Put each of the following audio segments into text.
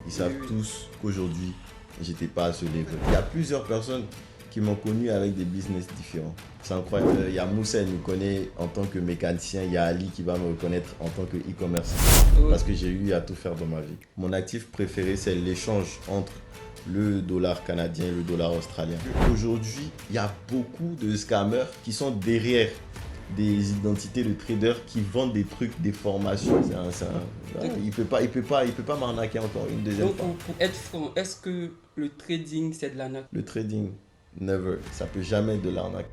Ils savent tous qu'aujourd'hui, j'étais pas à ce level. Il y a plusieurs personnes qui m'ont connu avec des business différents. C'est incroyable. Il y a Moussa, il me connaît en tant que mécanicien. Il y a Ali qui va me reconnaître en tant que e-commerce. Parce que j'ai eu à tout faire dans ma vie. Mon actif préféré, c'est l'échange entre le dollar canadien et le dollar australien. Aujourd'hui, il y a beaucoup de scammers qui sont derrière des identités de traders qui vendent des trucs, des formations. Il peut pas m'arnaquer encore une deuxième Donc, fois. pour être franc, est-ce que le trading, c'est de l'arnaque? Le trading, never. Ça peut jamais être de l'arnaque.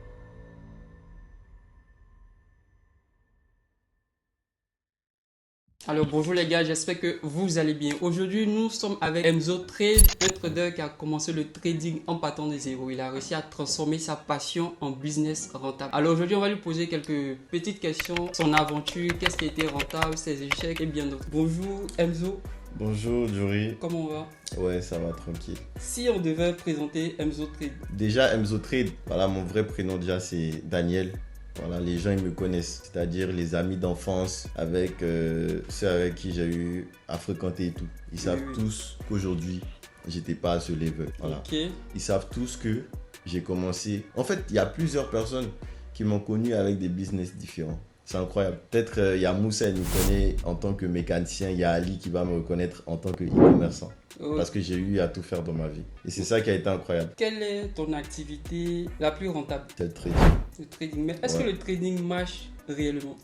Alors bonjour les gars, j'espère que vous allez bien. Aujourd'hui, nous sommes avec Emzo Trade, un trader qui a commencé le trading en partant de zéro. Il a réussi à transformer sa passion en business rentable. Alors aujourd'hui, on va lui poser quelques petites questions, son aventure, qu'est-ce qui a été rentable, ses échecs et bien d'autres. Bonjour Emzo, Bonjour Jory. comment on va? Ouais, ça va tranquille. Si on devait présenter Emzo Trade. Déjà, Emzo Trade, voilà, mon vrai prénom déjà c'est Daniel. Voilà, les gens ils me connaissent, c'est-à-dire les amis d'enfance avec ceux avec qui j'ai eu à fréquenter et tout. Ils savent tous qu'aujourd'hui, j'étais pas à ce level. Voilà. Ok. Ils savent tous que j'ai commencé. En fait, il y a plusieurs personnes qui m'ont connu avec des business différents. C'est incroyable. Peut-être il y a Moussa, il me connaît en tant que mécanicien. Il y a Ali qui va me reconnaître en tant que e-commerçant. Parce que j'ai eu à tout faire dans ma vie. Et c'est ça qui a été incroyable. Quelle est ton activité la plus rentable? C'est le trading. Le trading. Mais est-ce que le trading marche réellement?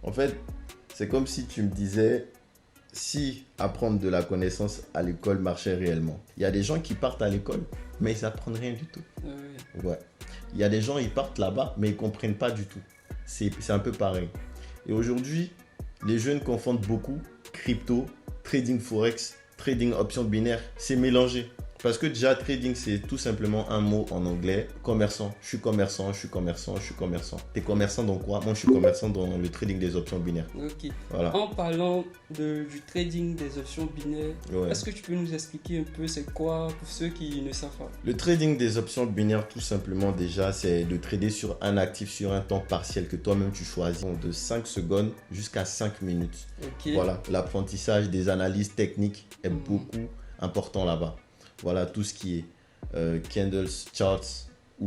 En fait, c'est comme si tu me disais si apprendre de la connaissance à l'école marchait réellement. Il y a des gens qui partent à l'école, mais ils n'apprennent rien du tout. Ouais. Il y a des gens, ils partent là-bas, mais ils ne comprennent pas du tout. C'est un peu pareil. Et aujourd'hui, les jeunes confondent beaucoup crypto, trading forex, trading options binaires. C'est mélangé. Parce que déjà, trading, c'est tout simplement un mot en anglais. Commerçant. Je suis commerçant, je suis commerçant, je suis commerçant. T'es commerçant dans quoi? Moi, je suis commerçant dans le trading des options binaires. Ok. Voilà. En parlant du trading des options binaires, est-ce que tu peux nous expliquer un peu c'est quoi pour ceux qui ne savent pas? Le trading des options binaires, tout simplement, déjà, c'est de trader sur un actif sur un temps partiel que toi-même tu choisis de 5 secondes jusqu'à 5 minutes. Ok. Voilà. L'apprentissage des analyses techniques est beaucoup important là-bas. Voilà, tout ce qui est candles, charts ou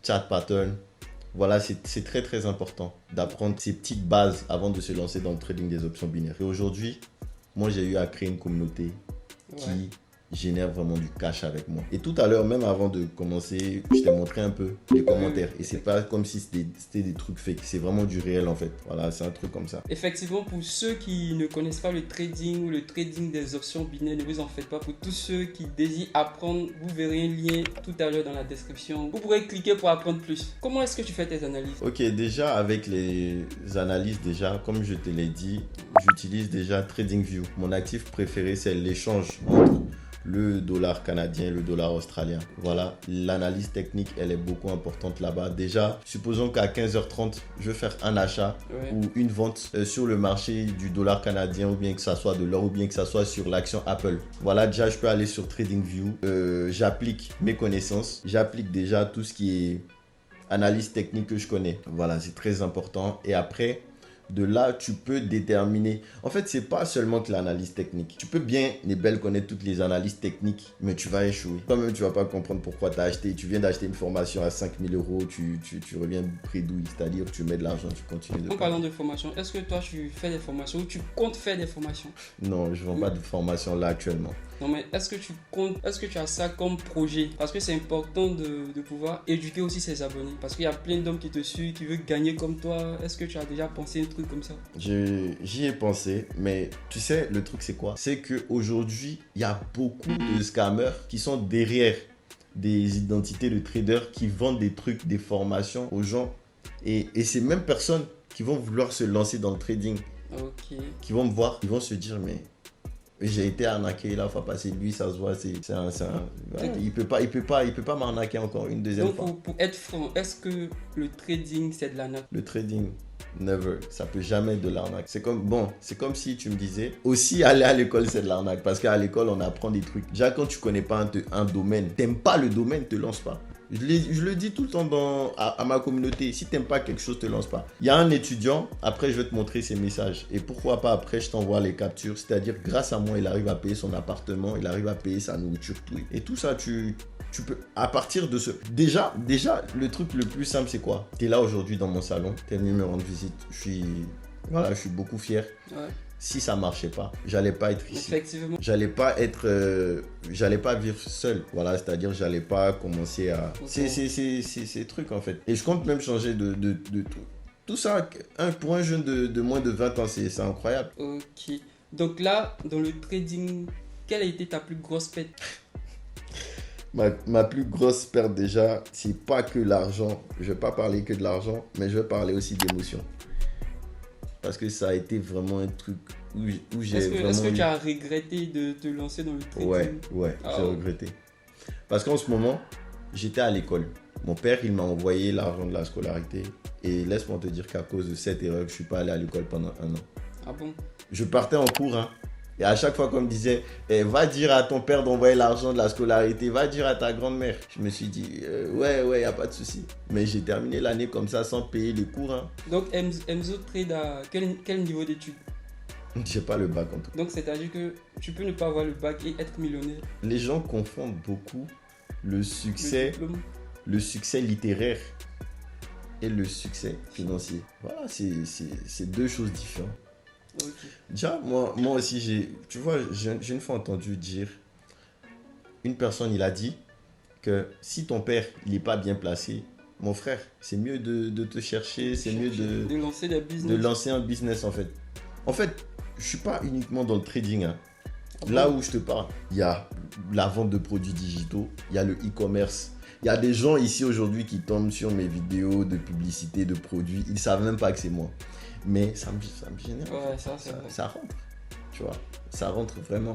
chart pattern. Voilà, c'est très très important d'apprendre ces petites bases avant de se lancer dans le trading des options binaires. Et aujourd'hui, moi j'ai eu à créer une communauté qui génère vraiment du cash avec moi. Et tout à l'heure, même avant de commencer, je t'ai montré un peu les commentaires. Et c'est pas comme si c'était des trucs fake. C'est vraiment du réel en fait. Voilà, c'est un truc comme ça. Effectivement, pour ceux qui ne connaissent pas le trading ou le trading des options binaires, ne vous en faites pas. Pour tous ceux qui désirent apprendre, vous verrez un lien tout à l'heure dans la description. Vous pourrez cliquer pour apprendre plus. Comment est-ce que tu fais tes analyses? Ok, déjà avec les analyses, déjà, comme je te l'ai dit, j'utilise déjà TradingView. Mon actif préféré, c'est l'échange entre le dollar canadien et le dollar australien. Voilà, l'analyse technique, elle est beaucoup importante là-bas. Déjà, supposons qu'à 15h30, je veux faire un achat ou une vente sur le marché du dollar canadien, ou bien que ça soit de l'or, ou bien que ça soit sur l'action Apple. Voilà, déjà, je peux aller sur TradingView. J'applique mes connaissances. J'applique déjà tout ce qui est analyse technique que je connais. Voilà, c'est très important. Et après, de là, tu peux déterminer. En fait, c'est pas seulement que l'analyse technique. Tu peux bien et belle connaître toutes les analyses techniques, mais tu vas échouer. Toi-même, tu vas pas comprendre pourquoi tu as acheté. Tu viens d'acheter une formation à 5 000 €, tu reviens bredouille, c'est-à-dire que tu mets de l'argent, tu continues de. En parlant de formation, est-ce que toi, tu fais des formations ou tu comptes faire des formations? Non, je vends pas de formation là actuellement. Non, mais est-ce que tu comptes, est-ce que tu as ça comme projet? Parce que c'est important de pouvoir éduquer aussi ses abonnés. Parce qu'il y a plein d'hommes qui te suivent, qui veulent gagner comme toi. Est-ce que tu as déjà pensé un truc comme ça? J'y ai pensé, mais tu sais, le truc c'est quoi? C'est qu'aujourd'hui, il y a beaucoup de scammers qui sont derrière des identités de traders qui vendent des trucs, des formations aux gens. Et ces mêmes personnes qui vont vouloir se lancer dans le trading, qui vont me voir, ils vont se dire, mais j'ai été arnaqué là, faut passer lui, ça se voit, il peut pas m'arnaquer encore une deuxième fois. Donc pour être franc, est-ce que le trading c'est de l'arnaque? Le trading, never, ça peut jamais être de l'arnaque. C'est comme si tu me disais, aussi aller à l'école c'est de l'arnaque, parce qu'à l'école on apprend des trucs. Déjà quand tu connais pas un domaine, t'aimes pas le domaine, te lance pas. Je le dis tout le temps à ma communauté. Si t'aimes pas quelque chose, te lance pas. Il y a un étudiant, après je vais te montrer ses messages. Et pourquoi pas après, je t'envoie les captures. C'est-à-dire, grâce à moi, il arrive à payer son appartement, il arrive à payer sa nourriture, tout. Et tout ça, tu peux, à partir de ce... Déjà, le truc le plus simple, c'est quoi? T'es là aujourd'hui dans mon salon, t'es venu me rendre visite. Je suis beaucoup fier. Ouais. Si ça marchait pas, j'allais pas être ici. Effectivement. J'allais pas vivre seul. Voilà, c'est-à-dire j'allais pas commencer à. Okay. C'est trucs en fait. Et je compte même changer de tout ça. Pour un jeune de moins de 20 ans, c'est incroyable. Ok. Donc là, dans le trading, quelle a été ta plus grosse perte? Ma plus grosse perte déjà, c'est pas que l'argent. Je vais pas parler que de l'argent, mais je vais parler aussi d'émotion. Parce que ça a été vraiment un truc où j'ai vraiment... Est-ce que tu as regretté de te lancer dans le trading? Ouais, j'ai regretté. Parce qu'en ce moment, j'étais à l'école. Mon père, il m'a envoyé l'argent de la scolarité. Et laisse-moi te dire qu'à cause de cette erreur, je ne suis pas allé à l'école pendant 1 an. Ah bon? Je partais en cours, hein. Et à chaque fois qu'on me disait, va dire à ton père d'envoyer l'argent de la scolarité, va dire à ta grand-mère. Je me suis dit, ouais, il n'y a pas de souci. Mais j'ai terminé l'année comme ça sans payer les cours. Hein. Donc, Emzo Trade à quel niveau d'études? J'ai pas le bac en tout cas. Donc, c'est-à-dire que tu peux ne pas avoir le bac et être millionnaire. Les gens confondent beaucoup le succès littéraire et le succès financier. Voilà, c'est 2 choses différentes. Okay. Déjà, moi aussi, j'ai une fois entendu dire, une personne, il a dit que si ton père, il n'est pas bien placé, mon frère, c'est mieux de te chercher, c'est mieux de lancer des business. De lancer un business en fait. En fait, je ne suis pas uniquement dans le trading. Hein. Là où je te parle, il y a la vente de produits digitaux, il y a le e-commerce. Il y a des gens ici aujourd'hui qui tombent sur mes vidéos de publicité de produits, ils ne savent même pas que c'est moi. Mais ça me génère. Ouais, ça rentre. Tu vois, ça rentre vraiment.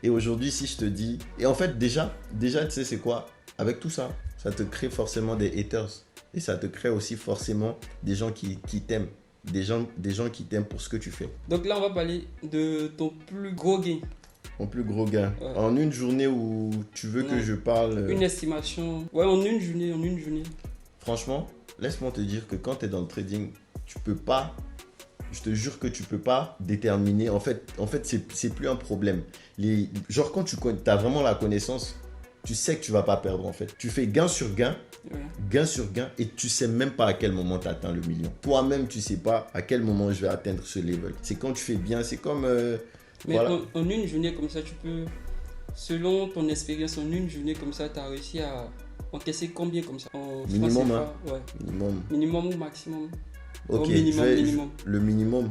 Et aujourd'hui, si je te dis... Et en fait, déjà tu sais, c'est quoi? Avec tout ça, ça te crée forcément des haters. Et ça te crée aussi forcément des gens qui t'aiment. Des gens qui t'aiment pour ce que tu fais. Donc là, on va parler de ton plus gros gain. Mon plus gros gain. Ouais. En une journée où tu veux que je parle... Une estimation. Ouais, en une journée. Franchement, laisse-moi te dire que quand tu es dans le trading, tu peux pas... Je te jure que tu peux pas déterminer. En fait c'est plus un problème. Genre, quand tu as vraiment la connaissance, tu sais que tu vas pas perdre en fait. Tu fais gain sur gain, gain sur gain, et tu sais même pas à quel moment tu atteins le million. Toi-même, tu sais pas à quel moment je vais atteindre ce level. C'est quand tu fais bien, c'est comme... Mais voilà. en une journée comme ça, tu peux... Selon ton expérience, en une journée comme ça, tu as réussi à encaisser combien comme ça? Minimum, hein. Ouais. Minimum. Minimum ou maximum? Ok, minimum. Le minimum.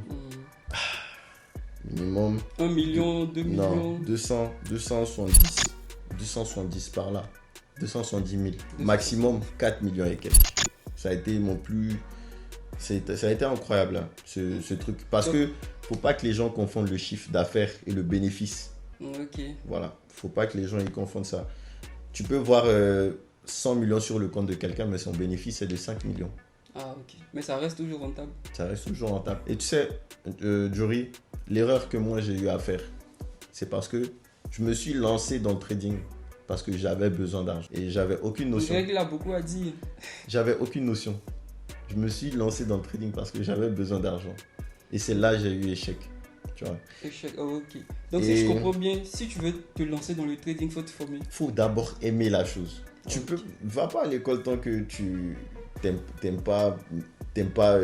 Minimum. 1 million, 2 millions. Non, 270 par là. 270 000. Maximum 4 millions et quelques. Ça a été mon plus... Ça a été incroyable, hein, ce truc. Parce que faut pas que les gens confondent le chiffre d'affaires et le bénéfice. Ok. Voilà. Faut pas que les gens ils confondent ça. Tu peux voir 100 millions sur le compte de quelqu'un, mais son bénéfice est de 5 millions. Ah, ok. Mais ça reste toujours rentable. Ça reste toujours rentable. Et tu sais, Jory, l'erreur que moi j'ai eu à faire, c'est parce que je me suis lancé dans le trading parce que j'avais besoin d'argent. Et j'avais aucune notion. C'est vrai qu'il a beaucoup à dire. J'avais aucune notion. Je me suis lancé dans le trading parce que j'avais besoin d'argent. Et c'est là que j'ai eu échec. Tu vois. Échec, oh, ok. Donc si je comprends bien, si tu veux te lancer dans le trading, il faut te former. Il faut d'abord aimer la chose. Va pas à l'école tant que tu t'aimes pas,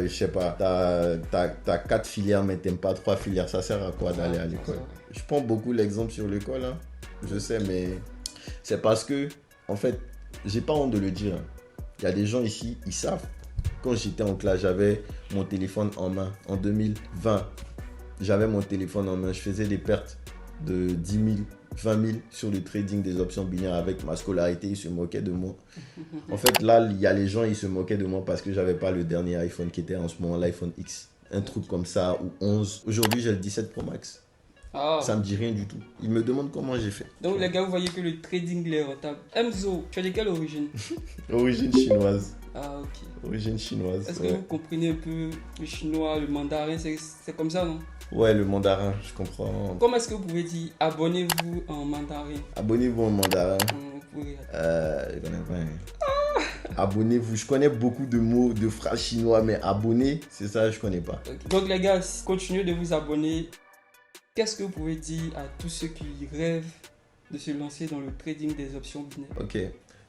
je sais pas, t'as 4 filières mais t'aimes pas 3 filières, ça sert à quoi d'aller à l'école? Je prends beaucoup l'exemple sur l'école, hein. Je sais, mais c'est parce que, en fait, j'ai pas honte de le dire. Il y a des gens ici, ils savent. Quand j'étais en classe, j'avais mon téléphone en main. En 2020, j'avais mon téléphone en main. Je faisais des pertes de 10 000, 20 000 sur le trading des options binaires avec ma scolarité. Ils se moquaient de moi. En fait, là, il y a les gens, ils se moquaient de moi parce que j'avais pas le dernier iPhone qui était en ce moment, l'iPhone X. Un truc comme ça, ou 11. Aujourd'hui, j'ai le 17 Pro Max. Ah. Ça me dit rien du tout. Ils me demandent comment j'ai fait. Donc les gars, vous voyez que le trading est rentable. Emzo, tu as de quelle origine? Origine chinoise. Ah, ok. Origine chinoise. Est-ce que vous comprenez un peu le chinois, le mandarin? C'est comme ça, non? Ouais, le mandarin, je comprends. Comment est-ce que vous pouvez dire abonnez-vous en mandarin? Abonnez-vous en mandarin. Vous pouvez... Je connais pas. Abonnez-vous. Je connais beaucoup de mots, de phrases chinois, mais abonner, c'est ça, je connais pas. Okay. Donc les gars, continuez de vous abonner. Qu'est-ce que vous pouvez dire à tous ceux qui rêvent de se lancer dans le trading des options binaires? Ok.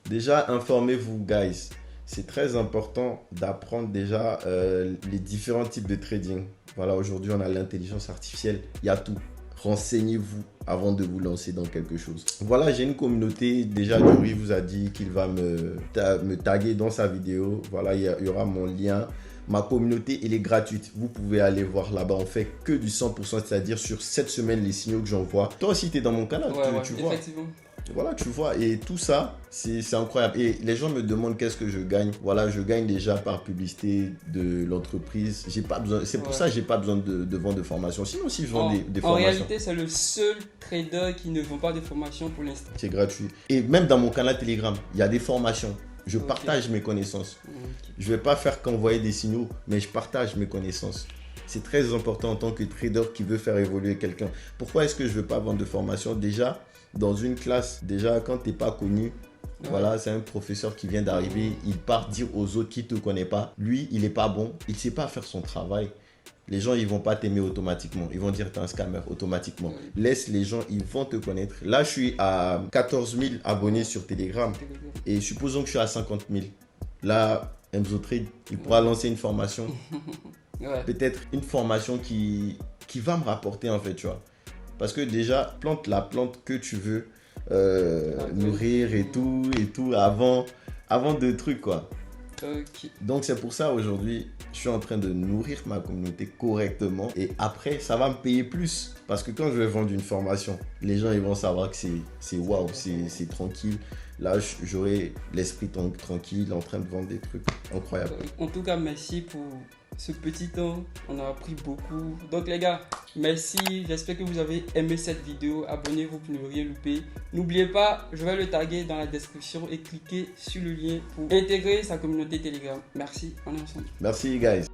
Déjà, informez-vous, guys. C'est très important d'apprendre déjà les différents types de trading. Voilà, aujourd'hui, on a l'intelligence artificielle. Il y a tout. Renseignez-vous avant de vous lancer dans quelque chose. Voilà, j'ai une communauté. Déjà, Jory vous a dit qu'il va me taguer dans sa vidéo. Voilà, il y aura mon lien. Ma communauté, elle est gratuite. Vous pouvez aller voir là-bas. On fait que du 100%, c'est-à-dire sur 7 semaines, les signaux que j'envoie. Toi aussi, tu es dans mon canal, tu vois. Effectivement. Voilà, tu vois, et tout ça, c'est incroyable. Et les gens me demandent qu'est-ce que je gagne. Voilà, je gagne déjà par publicité de l'entreprise. J'ai pas besoin, c'est pour ça que j'ai pas besoin de vendre de formation. Sinon, si je vends des formations. En réalité, c'est le seul trader qui ne vend pas de formation pour l'instant. C'est gratuit. Et même dans mon canal Telegram, il y a des formations. Je partage mes connaissances. Je vais pas faire qu'envoyer des signaux, mais je partage mes connaissances. C'est très important en tant que trader qui veut faire évoluer quelqu'un. Pourquoi est-ce que je veux pas vendre de formation? Déjà, dans une classe, déjà quand tu n'es pas connu, voilà, c'est un professeur qui vient d'arriver, il part dire aux autres qui ne te connaissent pas, lui, il n'est pas bon, il ne sait pas faire son travail. Les gens, ils ne vont pas t'aimer automatiquement. Ils vont dire que tu es un scammer automatiquement. Laisse les gens, ils vont te connaître. Là, je suis à 14 000 abonnés sur Telegram. Et supposons que je suis à 50 000. Là, Emzo Trade, il pourra lancer une formation. Peut-être une formation qui va me rapporter en fait, tu vois. Parce que déjà, plante la plante que tu veux nourrir et tout avant de trucs, quoi. Donc, c'est pour ça, aujourd'hui, je suis en train de nourrir ma communauté correctement. Et après, ça va me payer plus. Parce que quand je vais vendre une formation, les gens, ils vont savoir que c'est waouh, c'est tranquille. Là, j'aurai l'esprit tranquille en train de vendre des trucs incroyables. En tout cas, merci pour ce petit temps. On a appris beaucoup. Donc les gars, merci. J'espère que vous avez aimé cette vidéo. Abonnez-vous pour ne rien louper. N'oubliez pas, je vais le taguer dans la description et cliquez sur le lien pour intégrer sa communauté Telegram. Merci. On est ensemble. Merci, guys.